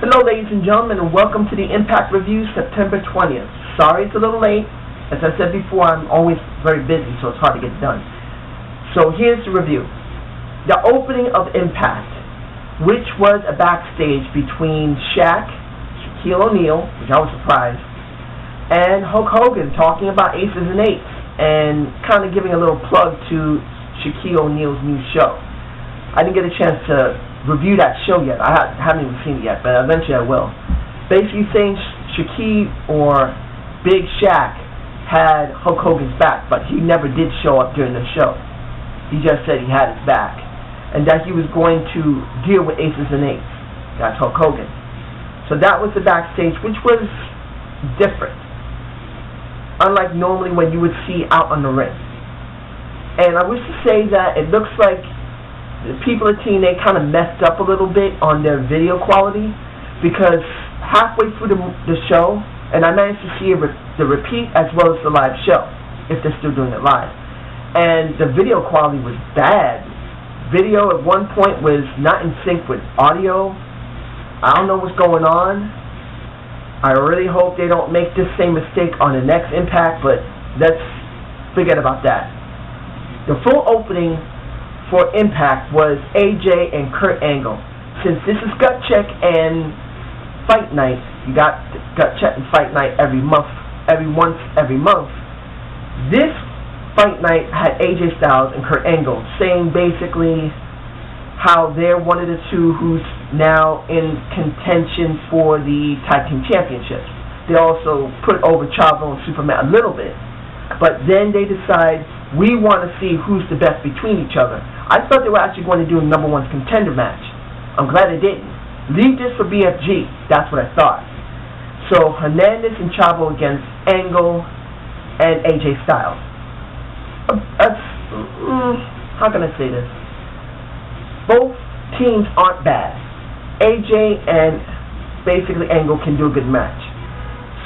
Hello ladies and gentlemen, and welcome to the Impact Review September 20th. Sorry it's a little late. As I said before, I'm always very busy, so it's hard to get done. So here's the review. The opening of Impact, which was a backstage between Shaq, Shaquille O'Neal, which I was surprised, and Hulk Hogan talking about aces and eights, and kind of giving a little plug to Shaquille O'Neal's new show. I didn't get a chance to review that show yet. I haven't even seen it yet, but eventually I will. Basically saying Shaquille or Big Shaq had Hulk Hogan's back, but he never did show up during the show. He just said he had his back, and that he was going to deal with aces and eights. That's Hulk Hogan. So that was the backstage, which was different, unlike normally when you would see out on the ring. And I wish to say that it looks like the people at TNA kind of messed up a little bit on their video quality, because halfway through the show, and I managed to see the repeat as well as the live show, if they're still doing it live, and the video quality was bad. Video at one point was not in sync with audio. I don't know what's going on. I really hope they don't make this same mistake on the next Impact, but let's forget about that. The full opening for Impact was AJ and Kurt Angle. Since this is Gut Check and Fight Night, you got Gut Check and Fight Night every month. This Fight Night had AJ Styles and Kurt Angle saying basically how they're one of the two who's now in contention for the Tag Team Championships. They also put over Chavo and Superman a little bit, but then they decide we want to see who's the best between each other. I thought they were actually going to do a #1 contender match. I'm glad they didn't. Leave this for BFG. That's what I thought. So Hernandez and Chavo against Angle and AJ Styles. How can I say this? Both teams aren't bad. AJ and basically Angle can do a good match.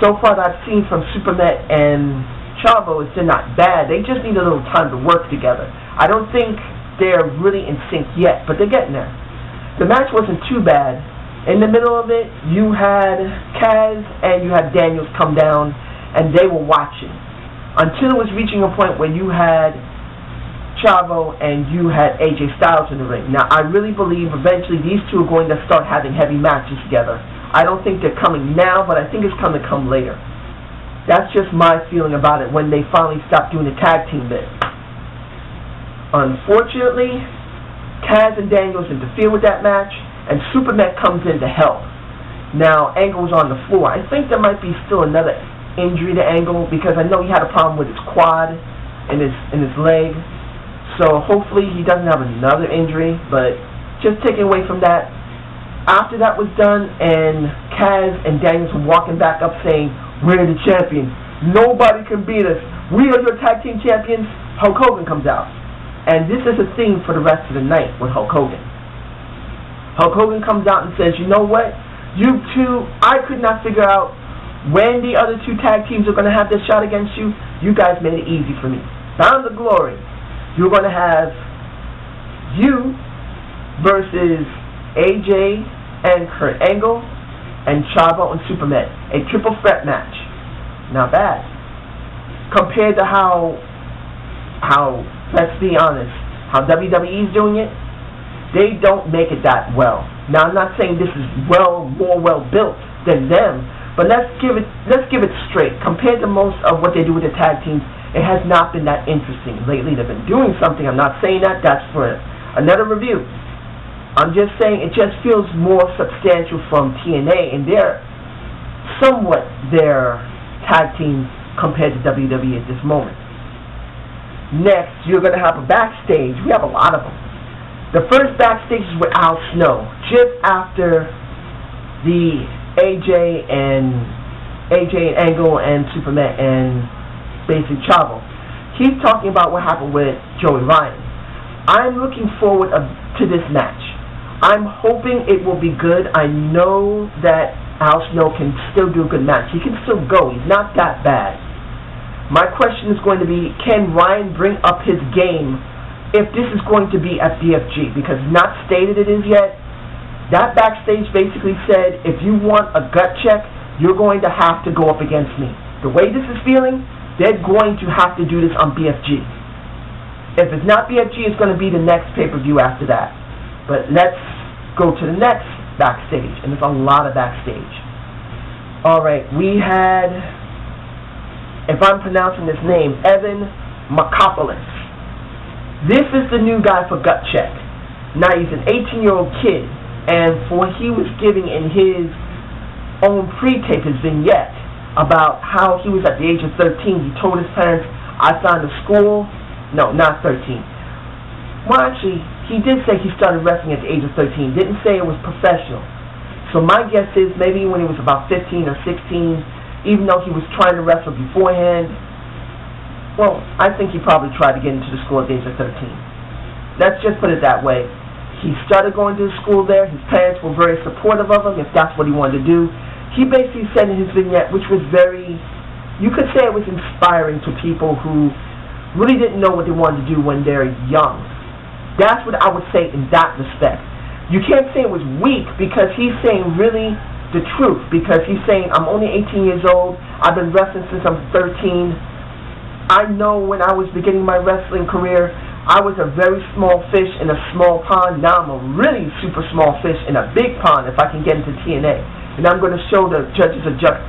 So far that I've seen from Superman and Chavo is they're not bad. They just need a little time to work together. I don't think they're really in sync yet, but they're getting there. The match wasn't too bad. In the middle of it, you had Kaz and you had Daniels come down, and they were watching until it was reaching a point where you had Chavo and you had AJ Styles in the ring. Now, I really believe eventually these two are going to start having heavy matches together. I don't think they're coming now, but I think it's going to come later. That's just my feeling about it when they finally stop doing the tag team bit. Unfortunately, Kaz and Daniels interfere with that match, and Superman comes in to help. Now, Angle's on the floor. I think there might be still another injury to Angle, because I know he had a problem with his quad and his leg. So hopefully he doesn't have another injury, but just taking away from that, after that was done and Kaz and Daniels were walking back up saying, "We're the champions. Nobody can beat us. We are your tag team champions," Hulk Hogan comes out. And this is a theme for the rest of the night with Hulk Hogan. Hulk Hogan comes out and says, "You know what? You two, I could not figure out when the other two tag teams are going to have this shot against you. You guys made it easy for me. Bound of Glory. You're going to have you versus AJ and Kurt Angle and Chavo and Superman. A triple threat match. Not bad. Compared to how let's be honest, how WWE is doing it, they don't make it that well. Now, I'm not saying this is more well built than them, but let's give it straight. Compared to most of what they do with the tag teams, it has not been that interesting. Lately, they've been doing something. I'm not saying that. That's for another review. I'm just saying it just feels more substantial from TNA, and they're somewhat their tag team compared to WWE at this moment. Next, you're going to have a backstage. We have a lot of them. The first backstage is with Al Snow, just after the AJ and Angle and Superman and basically Chavo. He's talking about what happened with Joey Ryan. I'm looking forward to this match. I'm hoping it will be good. I know that Al Snow can still do a good match. He can still go. He's not that bad. My question is going to be, can Ryan bring up his game if this is going to be at BFG? Because not stated it is yet, That backstage basically said, if you want a gut check, you're going to have to go up against me. The way this is feeling, they're going to have to do this on BFG. If it's not BFG, it's going to be the next pay-per-view after that. But let's go to the next backstage, and there's a lot of backstage. Alright, we had, if I'm pronouncing his name, Evan Makopoulos. This is the new guy for Gut Check. Now, he's an 18-year-old kid, and for what he was giving in his own pre-tape, his vignette, about how he was at the age of 13, he told his parents, I signed a school. No, not 13. Well, actually, he did say he started wrestling at the age of 13. Didn't say it was professional. So my guess is maybe when he was about 15 or 16, even though he was trying to wrestle beforehand, well, I think he probably tried to get into the school at the age of 13. Let's just put it that way. He started going to the school there. His parents were very supportive of him if that's what he wanted to do. He basically said in his vignette, which was very, you could say it was inspiring to people who really didn't know what they wanted to do when they're young. That's what I would say in that respect. You can't say it was weak because he's saying really the truth, because he's saying, I'm only 18 years old, I've been wrestling since I'm 13. I know when I was beginning my wrestling career, I was a very small fish in a small pond. Now I'm a really super small fish in a big pond if I can get into TNA. And I'm going to show the judges a gut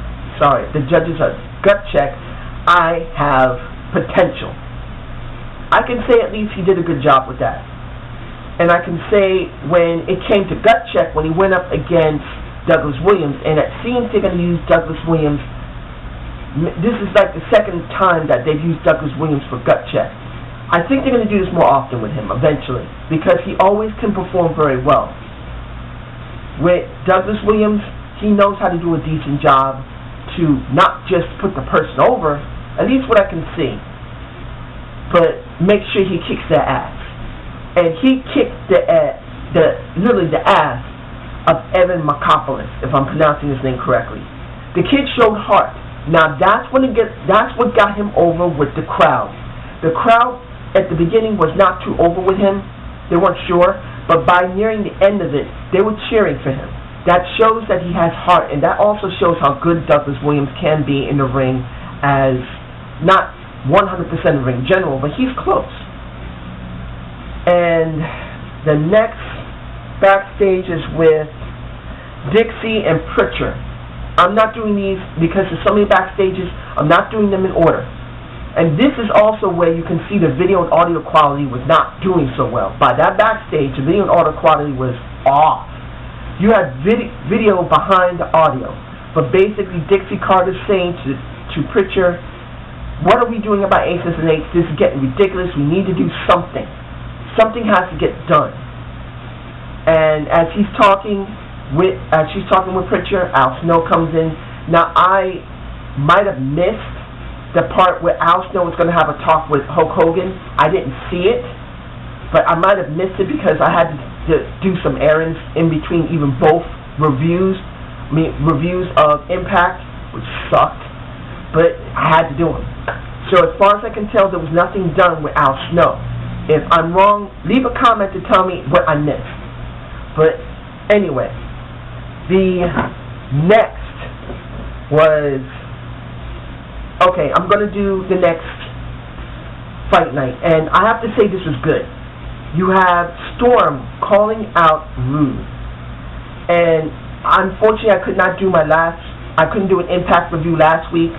check. I have potential. I can say at least he did a good job with that. And I can say when it came to gut check, when he went up against Douglas Williams, and it seems they're going to use Douglas Williams, this is like the second time that they've used Douglas Williams for gut check. I think they're going to do this more often with him eventually, because he always can perform very well. With Douglas Williams, he knows how to do a decent job to not just put the person over, at least what I can see, but make sure he kicks their ass. And he kicked literally the ass of Evan Makopoulos, if I'm pronouncing his name correctly. The kid showed heart. Now that's what got him over with the crowd. The crowd at the beginning was not too over with him. They weren't sure, but by nearing the end of it, they were cheering for him. That shows that he has heart, and that also shows how good Douglas Williams can be in the ring, as not 100% in the ring in general, but he's close. And the next backstage is with Dixie and Pritchard. I'm not doing these because there's so many backstages. I'm not doing them in order. And this is also where you can see the video and audio quality was not doing so well. By that backstage, the video and audio quality was off. You had video behind the audio. But basically, Dixie Carter's saying to Pritchard, what are we doing about aces and eights? This is getting ridiculous. We need to do something. Something has to get done. And as she's talking with Pritchard, Al Snow comes in. Now I might have missed the part where Al Snow was going to have a talk with Hulk Hogan. I didn't see it, but I might have missed it because I had to do some errands in between even both reviews. Reviews of Impact, which sucked, but I had to do them. So as far as I can tell, there was nothing done with Al Snow. If I'm wrong, leave a comment to tell me what I missed. But anyway, the next was, okay, I'm going to do the next fight night, and I have to say this was good. You have Storm calling out Rude, and unfortunately I couldn't do an Impact review last week.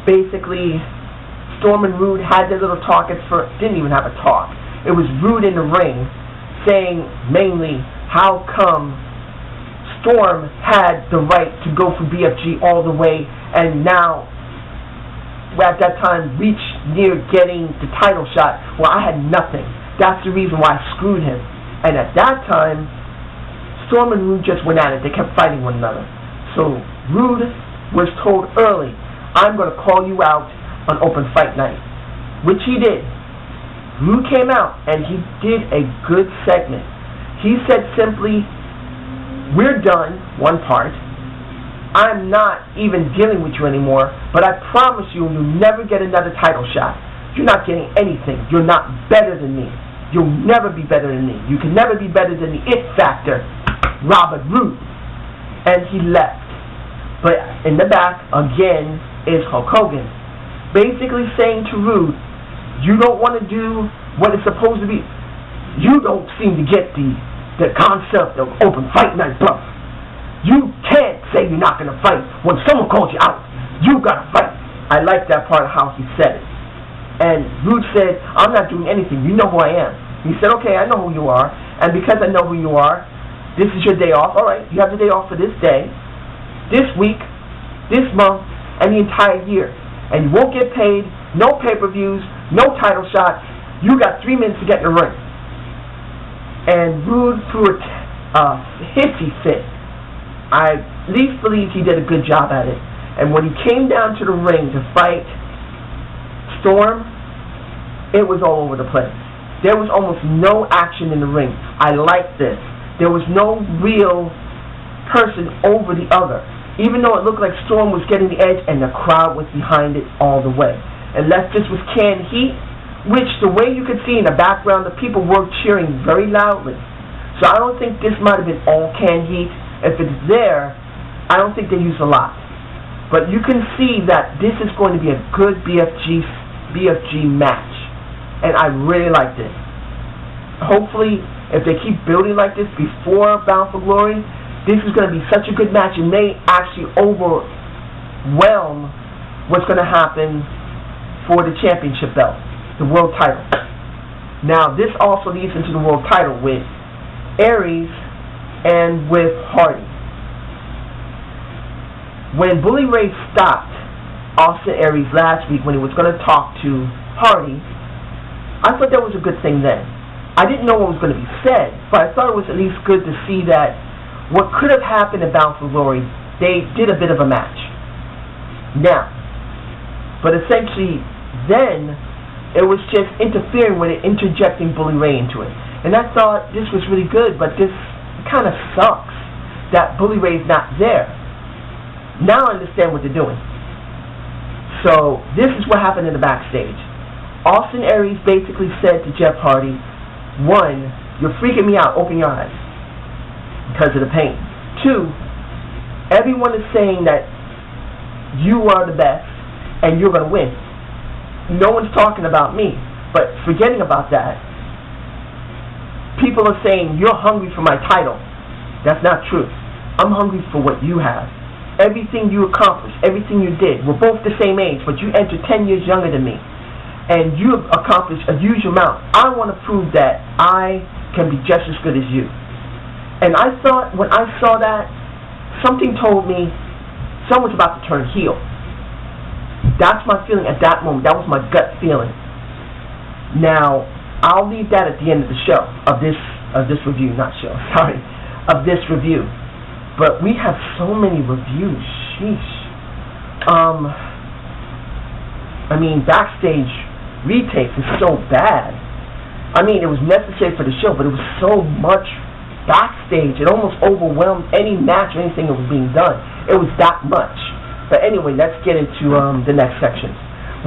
Basically, Storm and Rude had their little talk at first, didn't even have a talk. It was Rude in the ring saying mainly how come Storm had the right to go for BFG all the way and now at that time reached near getting the title shot. Well, I had nothing. That's the reason why I screwed him. And at that time, Storm and Rude just went at it. They kept fighting one another. So Rude was told early, I'm going to call you out on open fight night, which he did. Rude came out and he did a good segment. He said simply, we're done, one part. I'm not even dealing with you anymore, but I promise you, you'll never get another title shot. You're not getting anything. You're not better than me. You'll never be better than me. You can never be better than the It Factor. Robert Roode. And he left. But in the back, again, is Hulk Hogan. Basically saying to Roode, you don't want to do what it's supposed to be. You don't seem to get the concept of open fight night, brother. You can't say you're not going to fight when someone calls you out. You got to fight. I like that part of how he said it. And Roode said, I'm not doing anything. You know who I am. He said, okay, I know who you are. And because I know who you are, this is your day off. All right, you have the day off for this day, this week, this month, and the entire year. And you won't get paid, no pay-per-views, no title shots. You got 3 minutes to get in the ring. And Roode threw a hissy fit. I at least believe he did a good job at it. And when he came down to the ring to fight Storm, it was all over the place. There was almost no action in the ring. I liked this. There was no real person over the other, even though it looked like Storm was getting the edge and the crowd was behind it all the way. Unless this was canned heat, which the way you could see in the background, the people were cheering very loudly. So I don't think this might have been all canned heat. If it's there, I don't think they used a lot. But you can see that this is going to be a good BFG match. And I really liked it. Hopefully, if they keep building like this before Bound for Glory, this is going to be such a good match and may actually overwhelm what's going to happen for the championship belt, the world title. Now, this also leads into the world title with Aries and with Hardy. When Bully Ray stopped Austin Aries last week when he was going to talk to Hardy, I thought that was a good thing then. I didn't know what was going to be said, but I thought it was at least good to see that what could have happened in Bound for Glory, they did a bit of a match. Now, but essentially then, it was just interfering with it, interjecting Bully Ray into it. And I thought this was really good, but this kind of sucks that Bully Ray's not there. Now I understand what they're doing. So, this is what happened in the backstage. Austin Aries basically said to Jeff Hardy, 1, you're freaking me out, open your eyes, because of the pain. 2, everyone is saying that you are the best and you're going to win. No one's talking about me, but forgetting about that, people are saying you're hungry for my title. That's not true. I'm hungry for what you have. Everything you accomplished, everything you did, we're both the same age, but you entered 10 years younger than me. And you have accomplished a huge amount. I want to prove that I can be just as good as you. And I thought, when I saw that, something told me someone's about to turn heel. That's my feeling at that moment. That was my gut feeling. Now, I'll leave that at the end of the show, of this review, not show, sorry, of this review. But we have so many reviews, sheesh. I mean, backstage retakes is so bad. I mean, it was necessary for the show, but it was so much backstage. It almost overwhelmed any match or anything that was being done. It was that much. But anyway, let's get into the next section.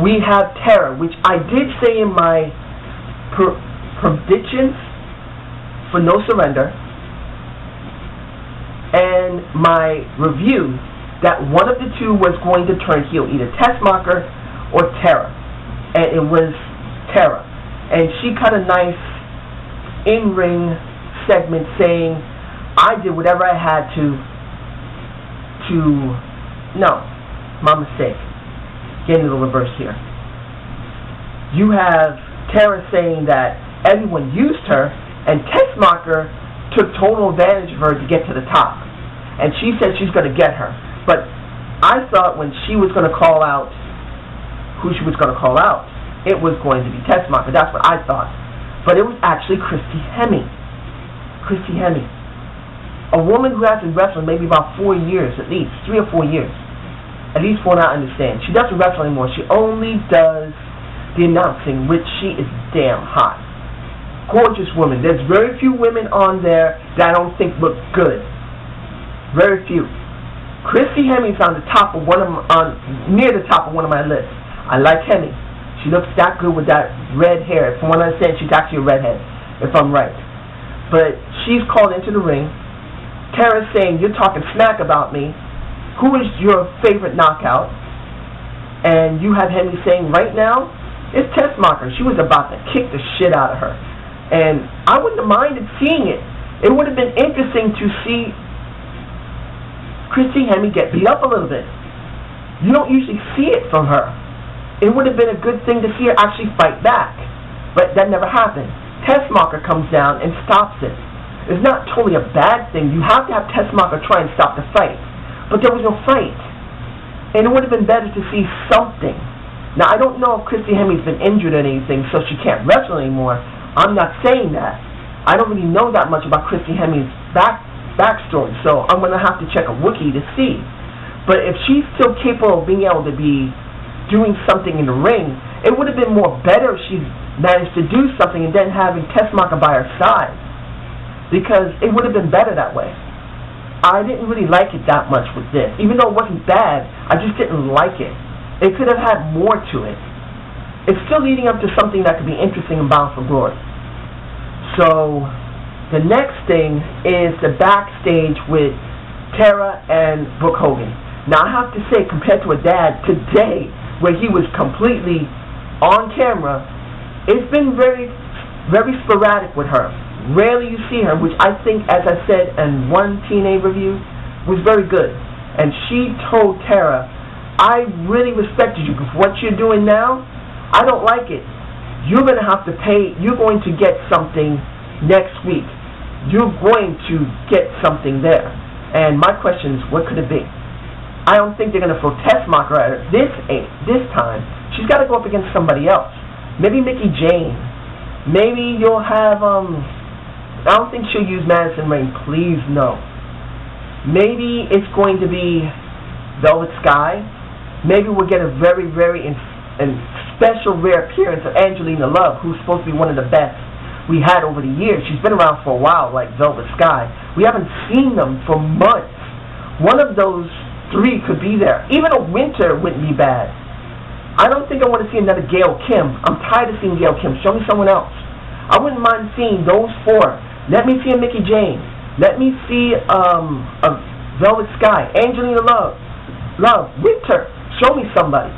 We have Terror, which I did say in my predictions for No Surrender and my review that one of the two was going to turn heel, either Tessmacher or Terror. And it was Terror. And she cut a nice in-ring segment saying, I did whatever I had to no, my mistake. Getting a little reverse here. You have Terror saying that everyone used her, and Tessmacher took total advantage of her to get to the top. And she said she's going to get her. But I thought when she was going to call out who she was going to call out, it was going to be Tessmacher. That's what I thought. But it was actually Christy Hemme. Christy Hemme. A woman who hasn't wrestled maybe about 4 years, at least 3 or 4 years. At least from what I understand. She doesn't wrestle anymore. She only does the announcing, which she is damn hot. Gorgeous woman. There's very few women on there that I don't think look good. Very few. Christy Hemme is on the top of near the top of one of my lists. I like Hemme. She looks that good with that red hair. From what I understand, she's actually a redhead, if I'm right. But she's called into the ring, Tara's saying, you're talking smack about me. Who is your favorite knockout? And you have Hemi saying, right now, it's Tessmacher. She was about to kick the shit out of her. And I wouldn't have minded seeing it. It would have been interesting to see Christy Hemme get beat up a little bit. You don't usually see it from her. It would have been a good thing to see her actually fight back. But that never happened. Tessmacher comes down and stops it. It's not totally a bad thing. You have to have Tessmacher try and stop the fight. But there was no fight. And it would have been better to see something. Now, I don't know if Christy Hemme's been injured or anything, so she can't wrestle anymore. I'm not saying that. I don't really know that much about Christy Hemme's backstory, so I'm going to have to check a wiki to see. But if she's still capable of being able to be doing something in the ring, it would have been more better if she managed to do something and then having Tessmacher by her side. Because it would have been better that way. I didn't really like it that much with this. Even though it wasn't bad, I just didn't like it. It could have had more to it. It's still leading up to something that could be interesting and Bound for Glory. So, the next thing is the backstage with Tara and Brooke Hogan. Now, I have to say, compared to a dad today, where he was completely on camera, it's been very, very sporadic with her. Rarely you see her, which I think, as I said in one TNA review, was very good. And she told Tara, I really respected you, because what you're doing now, I don't like it. You're going to have to pay, you're going to get something next week. You're going to get something there. And my question is, what could it be? I don't think they're going to throw Tessmacher at her this time. She's got to go up against somebody else. Maybe Mickie James. Maybe you'll have, I don't think she'll use Madison Rayne. Please, no. Maybe it's going to be Velvet Sky. Maybe we'll get a very, very special rare appearance of Angelina Love, who's supposed to be one of the best we had over the years. She's been around for a while, like Velvet Sky. We haven't seen them for months. One of those three could be there. Even a Winter wouldn't be bad. I don't think I want to see another Gail Kim. I'm tired of seeing Gail Kim. Show me someone else. I wouldn't mind seeing those four. Let me see a Mickie James. Let me see a Velvet Sky, Angelina Love, Winter. Show me somebody.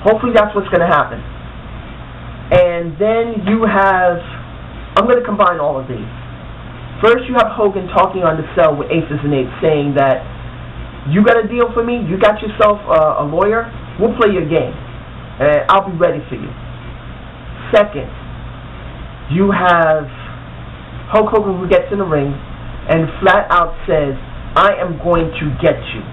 Hopefully that's what's going to happen. And then you have, I'm going to combine all of these. First, you have Hogan talking on the cell with Aces and Eights, saying that you got a deal for me. You got yourself a lawyer. We'll play your game, and I'll be ready for you. Second, you have Hulk Hogan, who gets in the ring and flat out says, I am going to get you.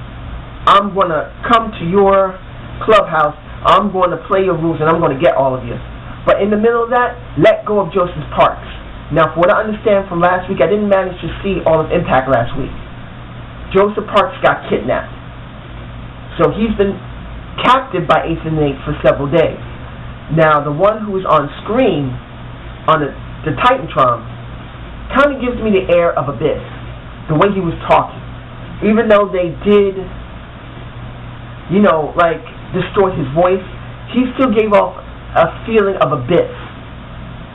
I'm going to come to your clubhouse. I'm going to play your rules, and I'm going to get all of you. But in the middle of that, let go of Joseph Parks. Now, for what I understand from last week, I didn't manage to see all of Impact last week. Joseph Parks got kidnapped. So he's been captive by Ace and Eight for several days. Now, the one who is on screen on the Titantron kind of gives me the air of Abyss, the way he was talking. Even though they did, you know, like, distort his voice, he still gave off a feeling of Abyss,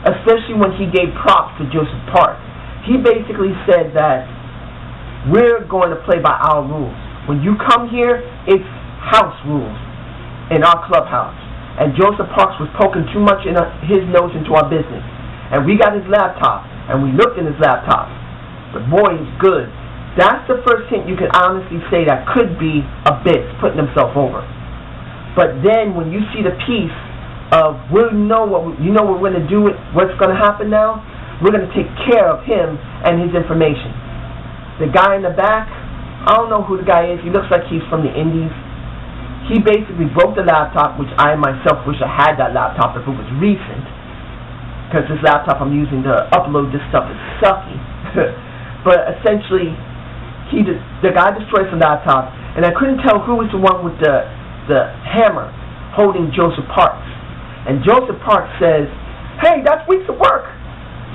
especially when he gave props to Joseph Parks. He basically said that we're going to play by our rules. When you come here, it's house rules in our clubhouse. And Joseph Parks was poking too much in his nose into our business. And we got his laptop, and we looked in his laptop. The boy is good. That's the first hint you can honestly say that could be Abyss putting himself over. But then when you see the piece of we're going to do it, what's going to happen now, we're going to take care of him and his information. The guy in the back, I don't know who the guy is. He looks like he's from the Indies. He basically broke the laptop, which I myself wish I had that laptop if it was recent. Because this laptop I'm using to upload this stuff is sucky. But essentially, the guy destroys the laptop, and I couldn't tell who was the one with the hammer holding Joseph Parks. And Joseph Parks says, hey, that's weeks of work.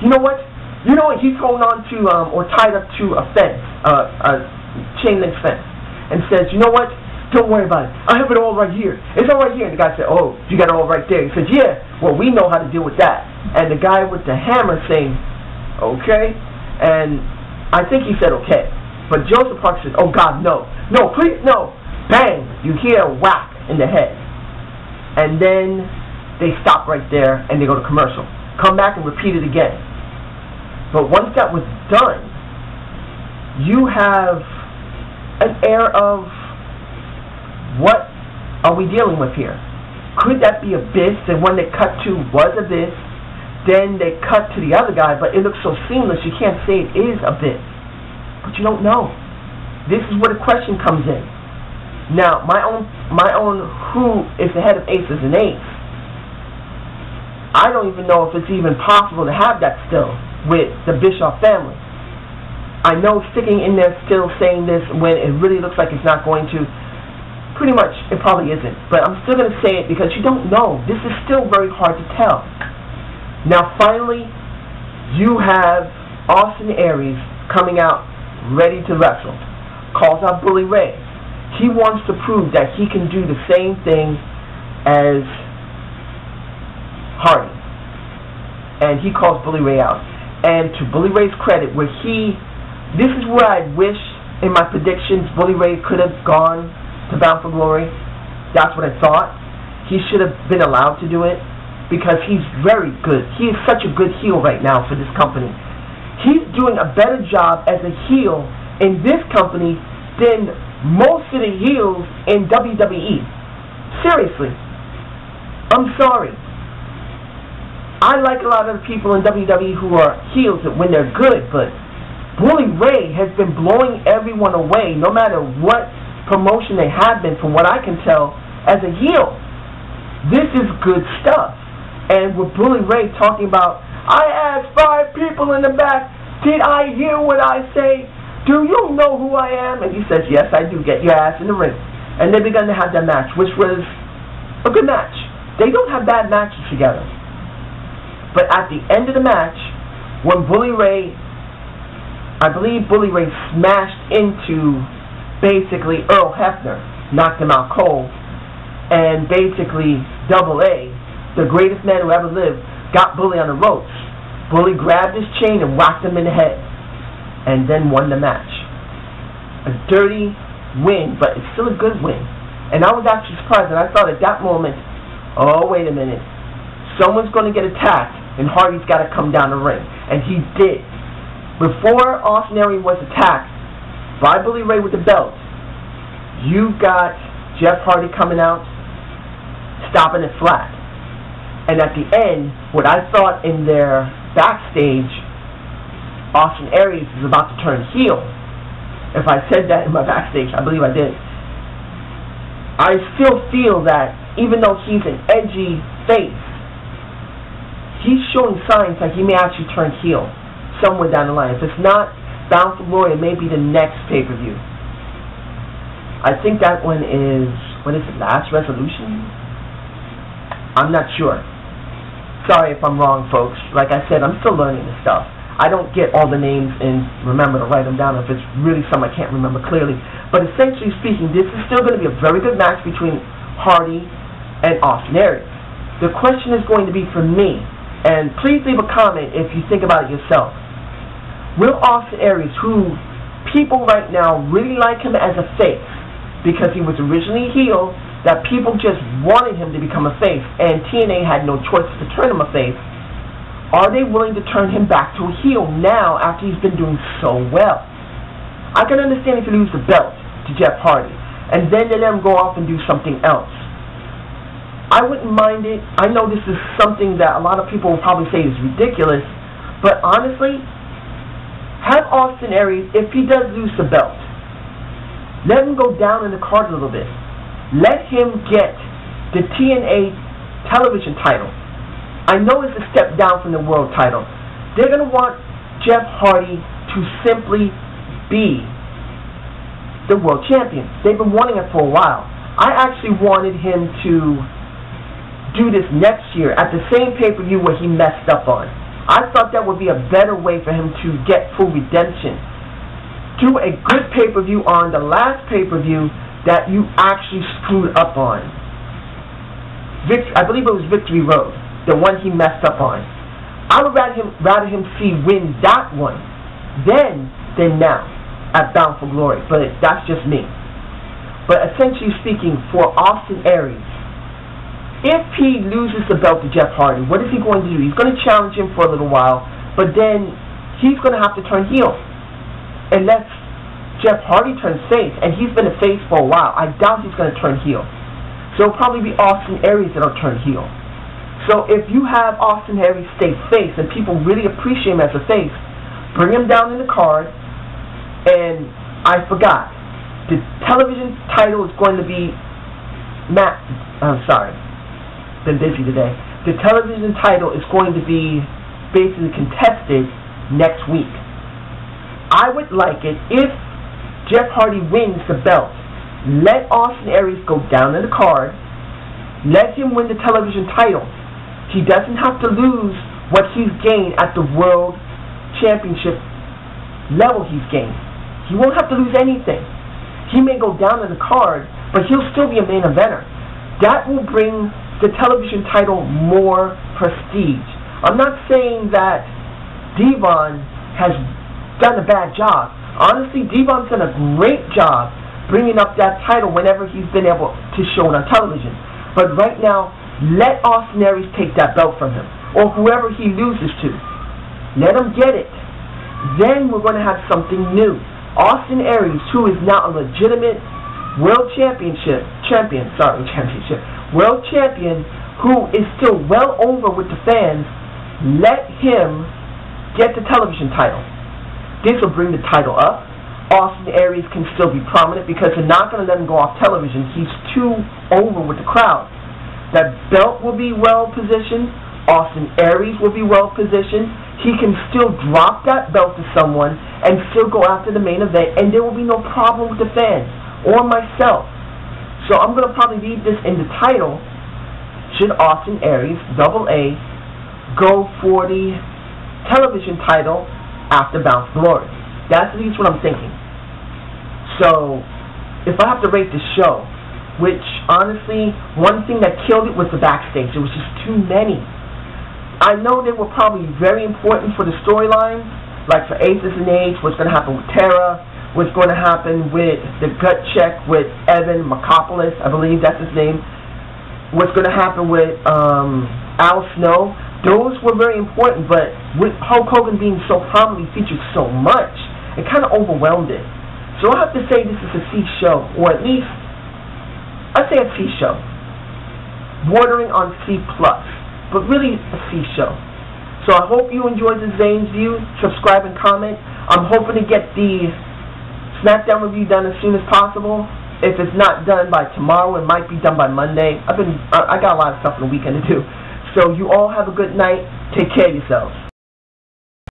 You know what? He's holding on to, or tied up to a fence, a chain link fence, and says, you know what? Don't worry about it. I have it all right here. It's all right here. And the guy said, oh, you got it all right there. He said, yeah, well, we know how to deal with that. And the guy with the hammer saying, okay. And I think he said okay. But Joseph Park says, oh God, no. No, please, no. Bang! You hear a whack in the head. And then they stop right there and they go to commercial. Come back and repeat it again. But once that was done, you have an air of, what are we dealing with here? Could that be Abyss? And when they cut to was Abyss, then they cut to the other guy, but it looks so seamless you can't say it is Abyss. But you don't know. This is where the question comes in. Now, my own who is the head of Aces and Eights, I don't even know if it's even possible to have that still with the Bischoff family. I know sticking in there still saying this when it really looks like it's not going to, pretty much it probably isn't. But I'm still going to say it because you don't know. This is still very hard to tell. Now finally, you have Austin Aries coming out ready to wrestle. Calls out Bully Ray. He wants to prove that he can do the same thing as Hardy. And he calls Bully Ray out. And to Bully Ray's credit, this is where I wish in my predictions Bully Ray could have gone to Bound for Glory. That's what I thought. He should have been allowed to do it because he's very good. He is such a good heel right now for this company. He's doing a better job as a heel in this company than most of the heels in WWE. Seriously. I'm sorry. I like a lot of the people in WWE who are heels when they're good, but Bully Ray has been blowing everyone away no matter what promotion they have been, from what I can tell, as a heel. This is good stuff. And with Bully Ray talking about, I asked 5 people in the back, did I hear what I say? Do you know who I am? And he says, yes, I do. Get your ass in the ring. And they began to have that match, which was a good match. They don't have bad matches together. But at the end of the match, when Bully Ray, I believe Bully Ray smashed into basically Earl Hebner, knocked him out cold, and basically Double A, the greatest man who ever lived, got Bully on the ropes. Bully grabbed his chain and whacked him in the head, and then won the match. A dirty win, but it's still a good win. And I was actually surprised, and I thought at that moment, oh, wait a minute, someone's going to get attacked, and Hardy's got to come down the ring. And he did. Before Austin Aries was attacked by Bully Ray with the belt, you got Jeff Hardy coming out, stopping it flat. And at the end, what I thought in their backstage, Austin Aries is about to turn heel. If I said that in my backstage, I believe I did. I still feel that even though he's an edgy face, he's showing signs that he may actually turn heel somewhere down the line. If it's not Bound for Glory, it may be the next pay-per-view. I think that one is, what is it, Last Resolution? I'm not sure. Sorry if I'm wrong, folks. Like I said, I'm still learning this stuff. I don't get all the names and remember to write them down if it's really something I can't remember clearly. But essentially speaking, this is still going to be a very good match between Hardy and Austin Aries. The question is going to be for me, and please leave a comment if you think about it yourself. Will Austin Aries, who people right now really like him as a face, because he was originally heel, that people just wanted him to become a face, and TNA had no choice to turn him a face, are they willing to turn him back to a heel now after he's been doing so well? I can understand if you lose the belt to Jeff Hardy, and then they let him go off and do something else. I wouldn't mind it. I know this is something that a lot of people will probably say is ridiculous, but honestly, have Austin Aries, if he does lose the belt, let him go down in the card a little bit. Let him get the TNA television title. I know it's a step down from the world title. They're going to want Jeff Hardy to simply be the world champion. They've been wanting it for a while. I actually wanted him to do this next year at the same pay-per-view where he messed up on. I thought that would be a better way for him to get full redemption. Do a good pay-per-view on the last pay-per-view that you actually screwed up on. I believe it was Victory Road, the one he messed up on. I would rather him win that one than now. at Bound for Glory, but that's just me. But essentially speaking, for Austin Aries, if he loses the belt to Jeff Hardy, what is he going to do? He's going to challenge him for a little while, but then he's going to have to turn heel. Unless Jeff Hardy turns face, and he's been a face for a while, I doubt he's going to turn heel. So it'll probably be Austin Aries that'll turn heel. So if you have Austin Aries stay face and people really appreciate him as a face, bring him down in the card. And I forgot, the television title is going to be I'm sorry, been busy today. The television title is going to be basically contested next week. I would like it if Jeff Hardy wins the belt. Let Austin Aries go down in the card. Let him win the television title. He doesn't have to lose what he's gained at the World Championship level he's gained. He won't have to lose anything. He may go down in the card, but he'll still be a main eventer. That will bring the television title more prestige. I'm not saying that Devon has done a bad job. Honestly, Devon's done a great job bringing up that title whenever he's been able to show it on television. But right now, let Austin Aries take that belt from him, or whoever he loses to. Let him get it. Then we're going to have something new. Austin Aries, who is now a legitimate world champion, who is still well over with the fans, let him get the television title. This will bring the title up. Austin Aries can still be prominent because they're not going to let him go off television. He's too over with the crowd. That belt will be well positioned. Austin Aries will be well positioned. He can still drop that belt to someone and still go after the main event, and there will be no problem with the fans or myself. So I'm going to probably read this in the title. Should Austin Aries, AA, go for the television title after Bound for Glory? That's at least what I'm thinking. So if I have to rate the show, which honestly, one thing that killed it was the backstage. There was just too many. I know they were probably very important for the storyline, like for Aces and Eights, what's going to happen with Tara, what's going to happen with the gut check with Evan Makopoulos, I believe that's his name, what's going to happen with Al Snow. Those were very important, but with Hulk Hogan being so prominently featured so much, it kind of overwhelmed it. So I have to say this is a C show, or at least I'd say a C show, bordering on C+, but really a C show. So I hope you enjoyed the Zane's View. Subscribe and comment. I'm hoping to get the SmackDown review done as soon as possible. If it's not done by tomorrow, it might be done by Monday. I got a lot of stuff on the weekend to do. So you all have a good night. Take care of yourselves.